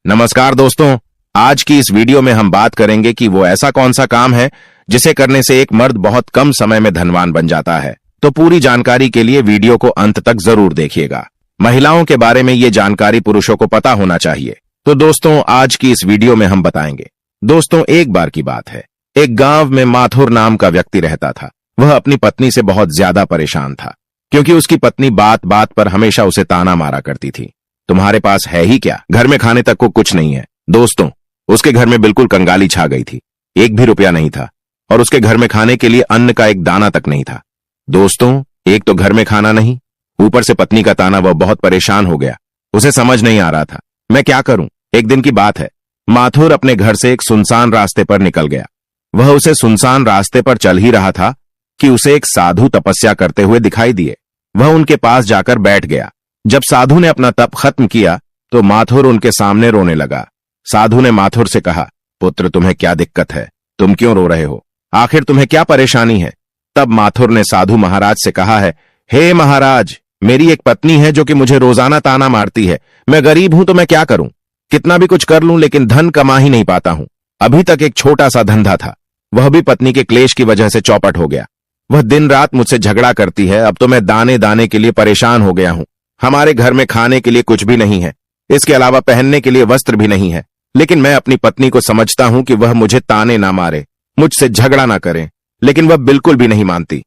नमस्कार दोस्तों, आज की इस वीडियो में हम बात करेंगे कि वो ऐसा कौन सा काम है जिसे करने से एक मर्द बहुत कम समय में धनवान बन जाता है। तो पूरी जानकारी के लिए वीडियो को अंत तक जरूर देखिएगा। महिलाओं के बारे में ये जानकारी पुरुषों को पता होना चाहिए। तो दोस्तों, आज की इस वीडियो में हम बताएंगे। दोस्तों, एक बार की बात है, एक गांव में माथुर नाम का व्यक्ति रहता था। वह अपनी पत्नी से बहुत ज्यादा परेशान था, क्योंकि उसकी पत्नी बात बात पर हमेशा उसे ताना मारा करती थी। तुम्हारे पास है ही क्या, घर में खाने तक को कुछ नहीं है। दोस्तों, उसके घर में बिल्कुल कंगाली छा गई थी। एक भी रुपया नहीं था और उसके घर में खाने के लिए अन्न का एक दाना तक नहीं था। दोस्तों, एक तो घर में खाना नहीं, ऊपर से पत्नी का ताना। वह बहुत परेशान हो गया। उसे समझ नहीं आ रहा था, मैं क्या करूं। एक दिन की बात है, माथुर अपने घर से एक सुनसान रास्ते पर निकल गया। वह उसे सुनसान रास्ते पर चल ही रहा था कि उसे एक साधु तपस्या करते हुए दिखाई दिए। वह उनके पास जाकर बैठ गया। जब साधु ने अपना तप खत्म किया तो माथुर उनके सामने रोने लगा। साधु ने माथुर से कहा, पुत्र, तुम्हें क्या दिक्कत है? तुम क्यों रो रहे हो? आखिर तुम्हें क्या परेशानी है? तब माथुर ने साधु महाराज से कहा है, हे महाराज, मेरी एक पत्नी है जो कि मुझे रोजाना ताना मारती है। मैं गरीब हूं तो मैं क्या करूं? कितना भी कुछ कर लूं लेकिन धन कमा ही नहीं पाता हूं। अभी तक एक छोटा सा धंधा था, वह भी पत्नी के क्लेश की वजह से चौपट हो गया। वह दिन रात मुझसे झगड़ा करती है। अब तो मैं दाने दाने के लिए परेशान हो गया हूं। हमारे घर में खाने के लिए कुछ भी नहीं है, इसके अलावा पहनने के लिए वस्त्र भी नहीं है। लेकिन मैं अपनी पत्नी को समझता हूं कि वह मुझे ताने ना मारे, मुझसे झगड़ा ना करे, लेकिन वह बिल्कुल भी नहीं मानती।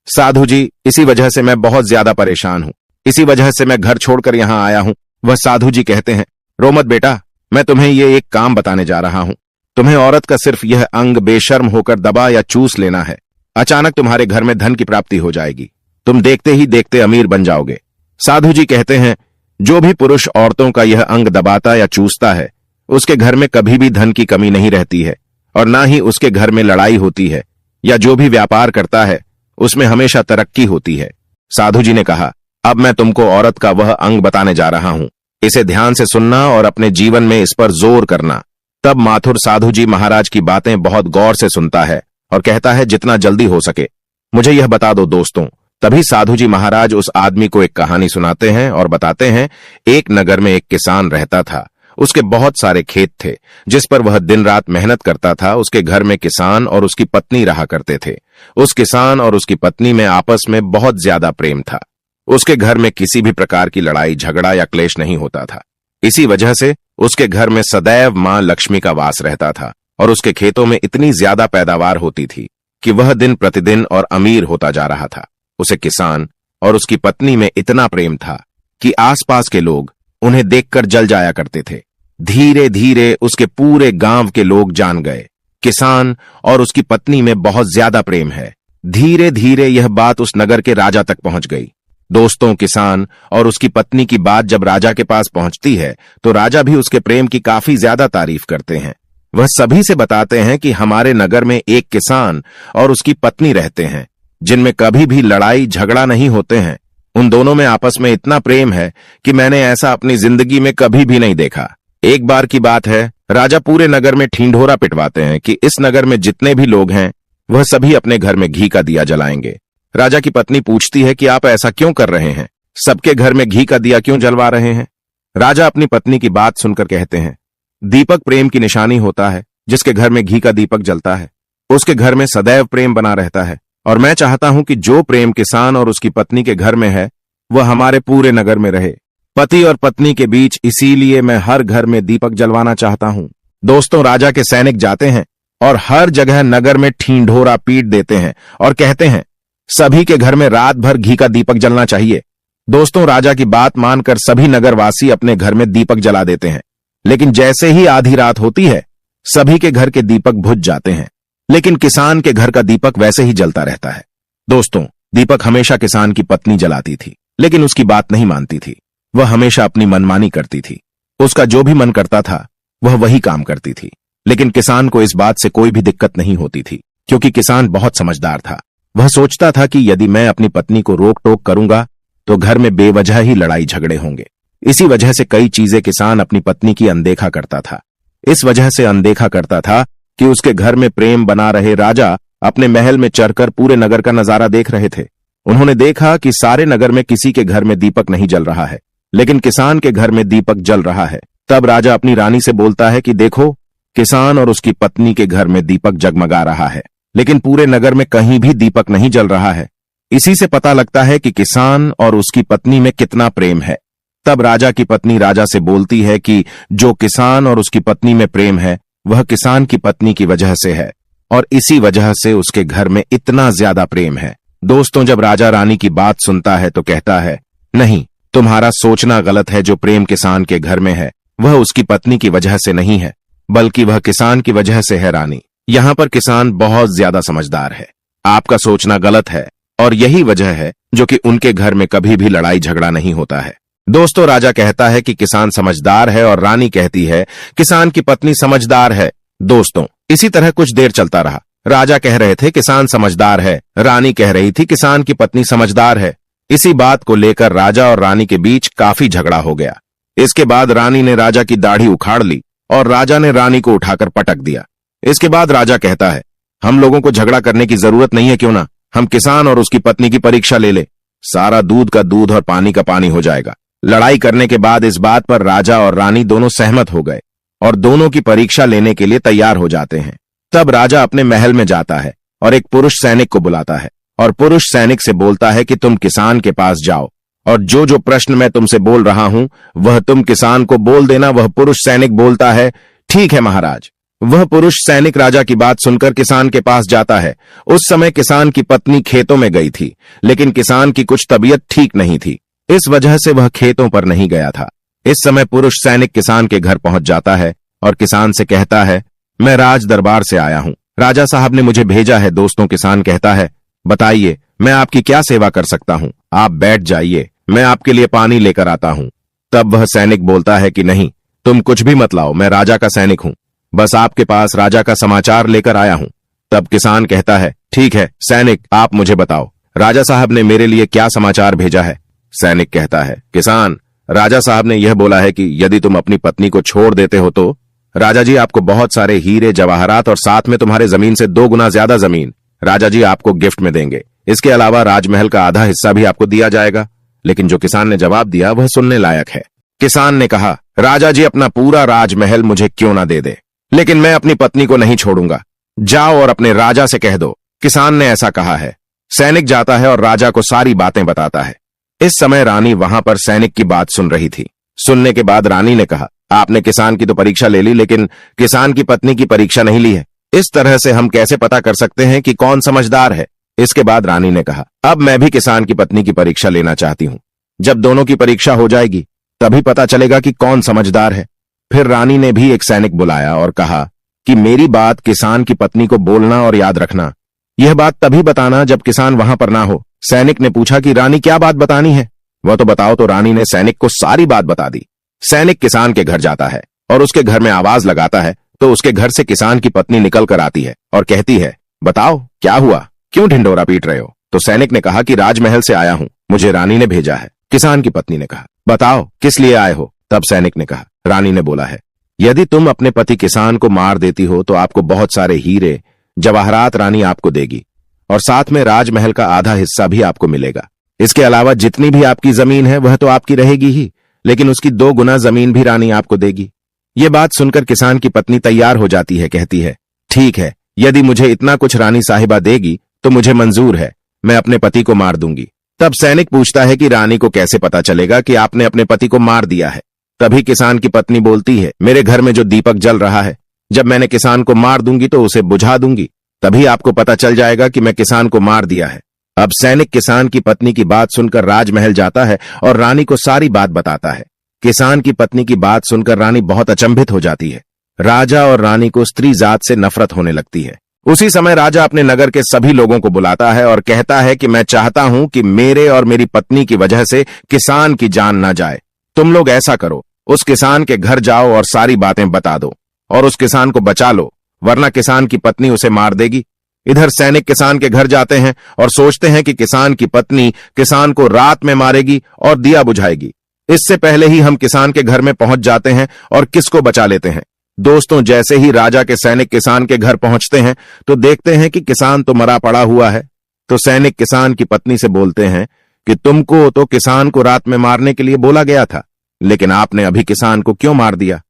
साधु जी, इसी वजह से मैं बहुत ज्यादा परेशान हूं। इसी वजह से मैं घर छोड़कर यहां आया हूं। वह साधु जी कहते हैं, रो मत बेटा, मैं तुम्हें ये एक काम बताने जा रहा हूं। तुम्हें औरत का सिर्फ यह अंग बेशर्म होकर दबा या चूस लेना है। अचानक तुम्हारे घर में धन की प्राप्ति हो जाएगी। तुम देखते ही देखते अमीर बन जाओगे। साधु जी कहते हैं, जो भी पुरुष औरतों का यह अंग दबाता या चूसता है, उसके घर में कभी भी धन की कमी नहीं रहती है और ना ही उसके घर में लड़ाई होती है, या जो भी व्यापार करता है उसमें हमेशा तरक्की होती है। साधु जी ने कहा, अब मैं तुमको औरत का वह अंग बताने जा रहा हूं। इसे ध्यान से सुनना और अपने जीवन में इस पर जोर करना। तब माथुर साधु जी महाराज की बातें बहुत गौर से सुनता है और कहता है, जितना जल्दी हो सके मुझे यह बता दो। दोस्तों, तभी साधु जी महाराज उस आदमी को एक कहानी सुनाते हैं और बताते हैं, एक नगर में एक किसान रहता था। उसके बहुत सारे खेत थे जिस पर वह दिन रात मेहनत करता था। उसके घर में किसान और उसकी पत्नी रहा करते थे। उस किसान और उसकी पत्नी में आपस में बहुत ज्यादा प्रेम था। उसके घर में किसी भी प्रकार की लड़ाई झगड़ा या क्लेश नहीं होता था। इसी वजह से उसके घर में सदैव मां लक्ष्मी का वास रहता था और उसके खेतों में इतनी ज्यादा पैदावार होती थी कि वह दिन प्रतिदिन और अमीर होता जा रहा था। उसे किसान और उसकी पत्नी में इतना प्रेम था कि आसपास के लोग उन्हें देखकर जल जाया करते थे। धीरे धीरे उसके पूरे गांव के लोग जान गए, किसान और उसकी पत्नी में बहुत ज्यादा प्रेम है। धीरे धीरे यह बात उस नगर के राजा तक पहुंच गई। दोस्तों, किसान और उसकी पत्नी की बात जब राजा के पास पहुंचती है तो राजा भी उसके प्रेम की काफी ज्यादा तारीफ करते हैं। वह सभी से बताते हैं कि हमारे नगर में एक किसान और उसकी पत्नी रहते हैं जिनमें कभी भी लड़ाई झगड़ा नहीं होते हैं। उन दोनों में आपस में इतना प्रेम है कि मैंने ऐसा अपनी जिंदगी में कभी भी नहीं देखा। एक बार की बात है, राजा पूरे नगर में ठींढोरा पिटवाते हैं कि इस नगर में जितने भी लोग हैं वह सभी अपने घर में घी का दिया जलाएंगे। राजा की पत्नी पूछती है कि आप ऐसा क्यों कर रहे हैं? सबके घर में घी का दिया क्यों जलवा रहे हैं? राजा अपनी पत्नी की बात सुनकर कहते हैं, दीपक प्रेम की निशानी होता है। जिसके घर में घी का दीपक जलता है उसके घर में सदैव प्रेम बना रहता है, और मैं चाहता हूं कि जो प्रेम किसान और उसकी पत्नी के घर में है वह हमारे पूरे नगर में रहे, पति और पत्नी के बीच। इसीलिए मैं हर घर में दीपक जलवाना चाहता हूं। दोस्तों, राजा के सैनिक जाते हैं और हर जगह नगर में ठींढोरा पीट देते हैं और कहते हैं, सभी के घर में रात भर घी का दीपक जलना चाहिए। दोस्तों, राजा की बात मानकर सभी नगरवासी अपने घर में दीपक जला देते हैं। लेकिन जैसे ही आधी रात होती है सभी के घर के दीपक बुझ जाते हैं, लेकिन किसान के घर का दीपक वैसे ही जलता रहता है। दोस्तों, दीपक हमेशा किसान की पत्नी जलाती थी, लेकिन उसकी बात नहीं मानती थी। वह हमेशा अपनी मनमानी करती थी। उसका जो भी मन करता था वह वही काम करती थी। लेकिन किसान को इस बात से कोई भी दिक्कत नहीं होती थी, क्योंकि किसान बहुत समझदार था। वह सोचता था कि यदि मैं अपनी पत्नी को रोक टोक करूंगा तो घर में बेवजह ही लड़ाई झगड़े होंगे। इसी वजह से कई चीजें किसान अपनी पत्नी की अनदेखा करता था। इस वजह से अनदेखा करता था कि उसके घर में प्रेम बना रहे राजा अपने महल में चढ़कर पूरे नगर का नजारा देख रहे थे। उन्होंने देखा कि सारे नगर में किसी के घर में दीपक नहीं जल रहा है, लेकिन किसान के घर में दीपक जल रहा है। तब राजा अपनी रानी से बोलता है कि देखो, किसान और उसकी पत्नी के घर में दीपक जगमगा रहा है, लेकिन पूरे नगर में कहीं भी दीपक नहीं जल रहा है। इसी से पता लगता है कि किसान और उसकी पत्नी में कितना प्रेम है। तब राजा की पत्नी राजा से बोलती है कि जो किसान और उसकी पत्नी में प्रेम है वह किसान की पत्नी की वजह से है, और इसी वजह से उसके घर में इतना ज्यादा प्रेम है। दोस्तों, जब राजा रानी की बात सुनता है तो कहता है, नहीं, तुम्हारा सोचना गलत है। जो प्रेम किसान के घर में है वह उसकी पत्नी की वजह से नहीं है, बल्कि वह किसान की वजह से है। रानी, यहाँ पर किसान बहुत ज्यादा समझदार है। आपका सोचना गलत है, और यही वजह है जो कि उनके घर में कभी भी लड़ाई झगड़ा नहीं होता है। दोस्तों, राजा कहता है कि किसान समझदार है और रानी कहती है किसान की पत्नी समझदार है। दोस्तों, इसी तरह कुछ देर चलता रहा। राजा कह रहे थे किसान समझदार है, रानी कह रही थी किसान की पत्नी समझदार है। इसी बात को लेकर राजा और रानी के बीच काफी झगड़ा हो गया। इसके बाद रानी ने राजा की दाढ़ी उखाड़ ली और राजा ने रानी को उठाकर पटक दिया। इसके बाद राजा कहता है, हम लोगों को झगड़ा करने की जरूरत नहीं है, क्यों ना हम किसान और उसकी पत्नी की परीक्षा ले ले। सारा दूध का दूध और पानी का पानी हो जाएगा। लड़ाई करने के बाद इस बात पर राजा और रानी दोनों सहमत हो गए और दोनों की परीक्षा लेने के लिए तैयार हो जाते हैं। तब राजा अपने महल में जाता है और एक पुरुष सैनिक को बुलाता है और पुरुष सैनिक से बोलता है कि तुम किसान के पास जाओ और जो जो प्रश्न मैं तुमसे बोल रहा हूं वह तुम किसान को बोल देना। वह पुरुष सैनिक बोलता है, ठीक है महाराज। वह पुरुष सैनिक राजा की बात सुनकर किसान के पास जाता है। उस समय किसान की पत्नी खेतों में गई थी, लेकिन किसान की कुछ तबीयत ठीक नहीं थी, इस वजह से वह खेतों पर नहीं गया था। इस समय पुरुष सैनिक किसान के घर पहुंच जाता है और किसान से कहता है, मैं राज दरबार से आया हूं, राजा साहब ने मुझे भेजा है। दोस्तों, किसान कहता है, बताइए मैं आपकी क्या सेवा कर सकता हूं। आप बैठ जाइए, मैं आपके लिए पानी लेकर आता हूं। तब वह सैनिक बोलता है कि नहीं, तुम कुछ भी मत लाओ, मैं राजा का सैनिक हूं, बस आपके पास राजा का समाचार लेकर आया हूं। तब किसान कहता है, ठीक है सैनिक, आप मुझे बताओ, राजा साहब ने मेरे लिए क्या समाचार भेजा है। सैनिक कहता है, किसान, राजा साहब ने यह बोला है कि यदि तुम अपनी पत्नी को छोड़ देते हो तो राजा जी आपको बहुत सारे हीरे जवाहरात और साथ में तुम्हारे जमीन से 2 गुना ज्यादा जमीन राजा जी आपको गिफ्ट में देंगे। इसके अलावा राजमहल का आधा हिस्सा भी आपको दिया जाएगा। लेकिन जो किसान ने जवाब दिया वह सुनने लायक है। किसान ने कहा, राजा जी अपना पूरा राजमहल मुझे क्यों ना दे दे, लेकिन मैं अपनी पत्नी को नहीं छोड़ूंगा। जाओ और अपने राजा से कह दो किसान ने ऐसा कहा है। सैनिक जाता है और राजा को सारी बातें बताता है। इस समय रानी वहां पर सैनिक की बात सुन रही थी। सुनने के बाद रानी ने कहा, आपने किसान की तो परीक्षा ले ली, लेकिन किसान की पत्नी की परीक्षा नहीं ली है। इस तरह से हम कैसे पता कर सकते हैं कि कौन समझदार है। इसके बाद रानी ने कहा, अब मैं भी किसान की पत्नी की परीक्षा लेना चाहती हूं। जब दोनों की परीक्षा हो जाएगी तभी पता चलेगा कि कौन समझदार है। फिर रानी ने भी एक सैनिक बुलाया और कहा कि मेरी बात किसान की पत्नी को बोलना और याद रखना। यह बात तभी बताना जब किसान वहां पर ना हो। सैनिक ने पूछा कि रानी क्या बात बतानी है, वह तो बताओ। तो रानी ने सैनिक को सारी बात बता दी। सैनिक किसान के घर जाता है और उसके घर में आवाज लगाता है तो उसके घर से किसान की पत्नी निकल कर आती है और कहती है, बताओ क्या हुआ, क्यों ढिंढोरा पीट रहे हो। तो सैनिक ने कहा कि राजमहल से आया हूं, मुझे रानी ने भेजा है। किसान की पत्नी ने कहा, बताओ किस लिए आए हो। तब सैनिक ने कहा, रानी ने बोला है, यदि तुम अपने पति किसान को मार देती हो तो आपको बहुत सारे हीरे जवाहरात रानी आपको देगी और साथ में राजमहल का आधा हिस्सा भी आपको मिलेगा। इसके अलावा जितनी भी आपकी जमीन है वह तो आपकी रहेगी ही, लेकिन उसकी 2 गुना जमीन भी रानी आपको देगी। ये बात सुनकर किसान की पत्नी तैयार हो जाती है, कहती है, ठीक है, यदि मुझे इतना कुछ रानी साहिबा देगी तो मुझे मंजूर है, मैं अपने पति को मार दूंगी। तब सैनिक पूछता है कि रानी को कैसे पता चलेगा कि आपने अपने पति को मार दिया है। तभी किसान की पत्नी बोलती है, मेरे घर में जो दीपक जल रहा है, जब मैंने किसान को मार दूंगी तो उसे बुझा दूंगी, तभी आपको पता चल जाएगा कि मैं किसान को मार दिया है। अब सैनिक किसान की पत्नी की बात सुनकर राजमहल जाता है और रानी को सारी बात बताता है। किसान की पत्नी की बात सुनकर रानी बहुत अचंभित हो जाती है। राजा और रानी को स्त्री जात से नफरत होने लगती है। उसी समय राजा अपने नगर के सभी लोगों को बुलाता है और कहता है कि मैं चाहता हूं कि मेरे और मेरी पत्नी की वजह से किसान की जान ना जाए। तुम लोग ऐसा करो, उस किसान के घर जाओ और सारी बातें बता दो और उस किसान को बचा लो, वरना किसान की पत्नी उसे मार देगी। इधर सैनिक किसान के घर जाते हैं और सोचते हैं कि किसान की पत्नी किसान को रात में मारेगी और दिया बुझाएगी। इससे पहले ही हम किसान के घर में पहुंच जाते हैं और किसको बचा लेते हैं। दोस्तों, जैसे ही राजा के सैनिक किसान के घर पहुंचते हैं तो देखते हैं कि किसान तो मरा पड़ा हुआ है। तो सैनिक किसान की पत्नी से बोलते हैं कि तुमको तो किसान को रात में मारने के लिए बोला गया था, लेकिन आपने अभी किसान को क्यों मार दिया?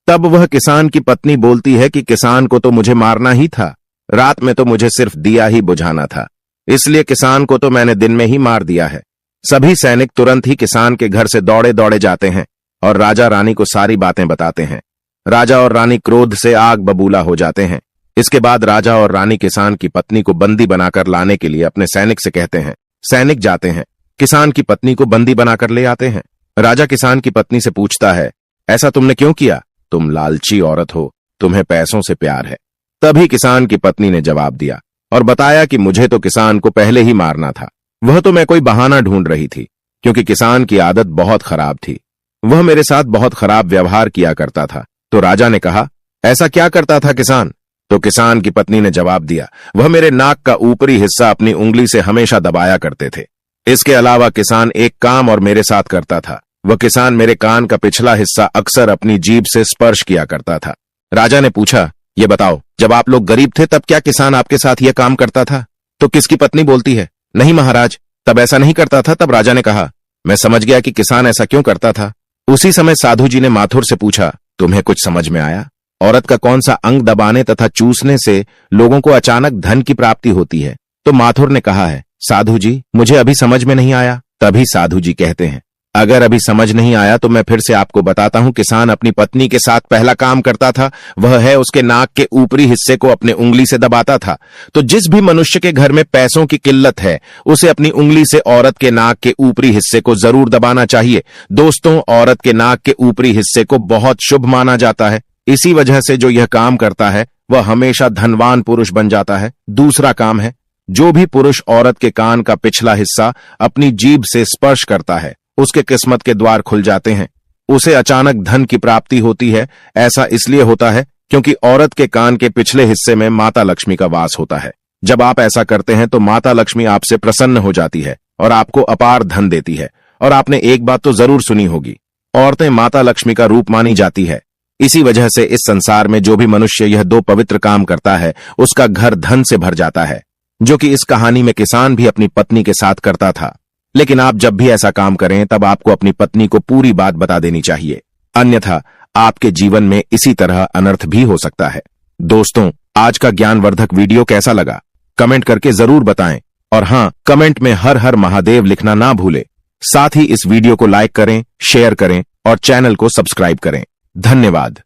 तब वह किसान की पत्नी बोलती है कि किसान को तो मुझे मारना ही था, रात में तो मुझे सिर्फ दिया ही बुझाना था, इसलिए किसान को तो मैंने दिन में ही मार दिया है। सभी सैनिक तुरंत ही किसान के घर से दौड़े दौड़े जाते हैं और राजा रानी को सारी बातें बताते हैं। राजा और रानी क्रोध से आग बबूला हो जाते हैं। इसके बाद राजा और रानी किसान की पत्नी को बंदी बनाकर लाने के लिए अपने सैनिक से कहते हैं। सैनिक जाते हैं, किसान की पत्नी को बंदी बनाकर ले आते हैं। राजा किसान की पत्नी से पूछता है, ऐसा तुमने क्यों किया? तुम लालची औरत हो, तुम्हें पैसों से प्यार है। तभी किसान की पत्नी ने जवाब दिया और बताया कि मुझे तो किसान को पहले ही मारना था, वह तो मैं कोई बहाना ढूंढ रही थी, क्योंकि किसान की आदत बहुत खराब थी, वह मेरे साथ बहुत खराब व्यवहार किया करता था। तो राजा ने कहा, ऐसा क्या करता था किसान? तो किसान की पत्नी ने जवाब दिया, वह मेरे नाक का ऊपरी हिस्सा अपनी उंगली से हमेशा दबाया करते थे। इसके अलावा किसान एक काम और मेरे साथ करता था, वह किसान मेरे कान का पिछला हिस्सा अक्सर अपनी जीभ से स्पर्श किया करता था। राजा ने पूछा, ये बताओ, जब आप लोग गरीब थे तब क्या किसान आपके साथ यह काम करता था? तो किसकी पत्नी बोलती है, नहीं महाराज, तब ऐसा नहीं करता था। तब राजा ने कहा, मैं समझ गया कि किसान ऐसा क्यों करता था। उसी समय साधु जी ने माथुर से पूछा, तुम्हें कुछ समझ में आया? औरत का कौन सा अंग दबाने तथा चूसने से लोगों को अचानक धन की प्राप्ति होती है? तो माथुर ने कहा है, साधु जी, मुझे अभी समझ में नहीं आया। तभी साधु जी कहते हैं, अगर अभी समझ नहीं आया तो मैं फिर से आपको बताता हूं। किसान अपनी पत्नी के साथ पहला काम करता था, वह है उसके नाक के ऊपरी हिस्से को अपने उंगली से दबाता था। तो जिस भी मनुष्य के घर में पैसों की किल्लत है, उसे अपनी उंगली से औरत के नाक के ऊपरी हिस्से को जरूर दबाना चाहिए। दोस्तों, औरत के नाक के ऊपरी हिस्से को बहुत शुभ माना जाता है। इसी वजह से जो यह काम करता है वह हमेशा धनवान पुरुष बन जाता है। दूसरा काम है, जो भी पुरुष औरत के कान का पिछला हिस्सा अपनी जीभ से स्पर्श करता है, उसके किस्मत के द्वार खुल जाते हैं, उसे अचानक धन की प्राप्ति होती है। ऐसा इसलिए होता है क्योंकि औरत के कान के पिछले हिस्से में माता लक्ष्मी का वास होता है। जब आप ऐसा करते हैं तो माता लक्ष्मी आपसे प्रसन्न हो जाती है और आपको अपार धन देती है। और आपने एक बात तो जरूर सुनी होगी, औरतें माता लक्ष्मी का रूप मानी जाती है। इसी वजह से इस संसार में जो भी मनुष्य यह दो पवित्र काम करता है, उसका घर धन से भर जाता है, जो कि इस कहानी में किसान भी अपनी पत्नी के साथ करता था। लेकिन आप जब भी ऐसा काम करें तब आपको अपनी पत्नी को पूरी बात बता देनी चाहिए, अन्यथा आपके जीवन में इसी तरह अनर्थ भी हो सकता है। दोस्तों, आज का ज्ञानवर्धक वीडियो कैसा लगा? कमेंट करके जरूर बताएं। और हां, कमेंट में हर हर महादेव लिखना ना भूलें। साथ ही इस वीडियो को लाइक करें, शेयर करें और चैनल को सब्सक्राइब करें। धन्यवाद।